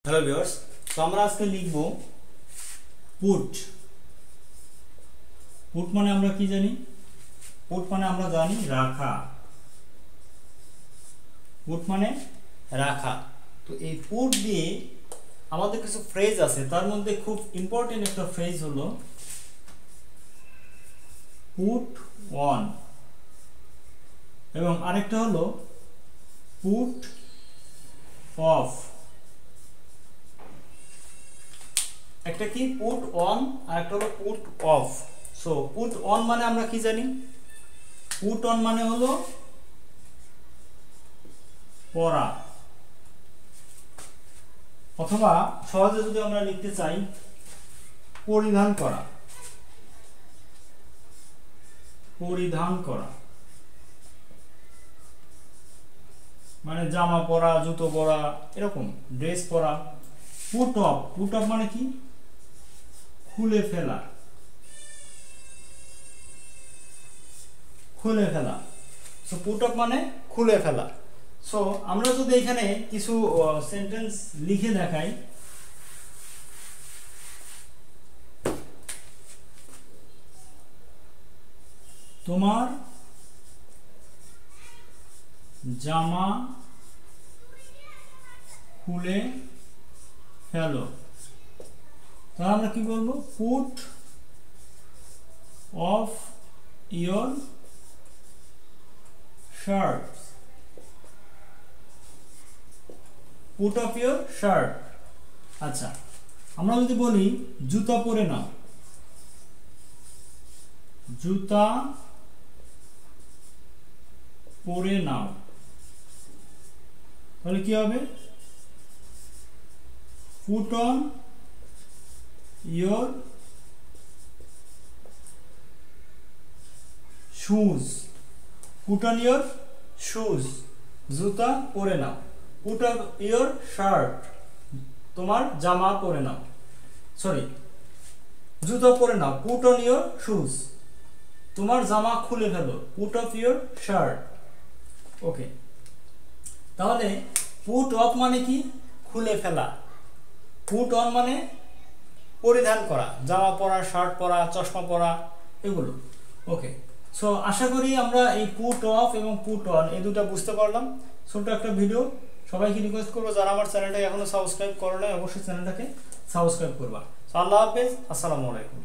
Hello viewers, तो আমরা আজকে লিখব পুট। পুট মানে আমরা কি জানি? পুট মানে আমরা জানি রাখা। পুট মানে রাখা। তো এই পুট দিয়ে আমাদের কিছু ফ্রেজ আছে, তার মধ্যে খুব ইম্পর্টেন্ট একটা ফ্রেজ হলো পুট অন, এবং আরেকটা হলো পুট অফ। একটা কি পুট অন আর একটা হলো put off. So put on মানে আমরা কি জানি? পুট অন মানে হলো পরা, অথবা সহজে যদি আমরা লিখতে চাই পরিধান করা। পরিধান করা মানে জামা পরা, জুতো পরা, এরকম ড্রেস পরা। পুট অফ, পুট অফ মানে কি? খুলে ফেলা। খুলে ফেলা। সো পুট অফ মানে খুলে ফেলা। সো আমরা যদি এখানে কিছু সেন্টেন্স লিখে দেখাই, তোমার জামা খুলে ফেলো, তাহলে আমরা কি বলবো? Put off your shirt. Put off your shirt. আচ্ছা, আমরা যদি বলি জুতা পরে নাও, জুতা পরে নাও, তাহলে কি হবে? Put on your shoes. Put on your shoes, জুতা পরে নাও। পুট অন ইয়োর শার্ট, তোমার জামা পরে নাও। সরি, জুতা পরে নাও। পুট অন ইয়োর শুজ, তোমার জামা খুলে ফেলো। Put off your shirt. Okay, তাহলে পুট অফ মানে কি? খুলে ফেলা। পুট অন মানে পরিধান করা, জামা পরা, শার্ট পরা, চশমা পরা, এগুলো। ওকে, সো আশা করি আমরা এই পুট অফ এবং পুট অন এই দুটো বুঝতে পারলাম। ছোট একটা ভিডিও। সবাইকে রিকোয়েস্ট করবো, যারা আমার চ্যানেলটাকে এখনো সাবস্ক্রাইব করো না, অবশ্যই চ্যানেলটাকে সাবস্ক্রাইব করবা। আল্লাহ হাফেজ, আসসালামু আলাইকুম।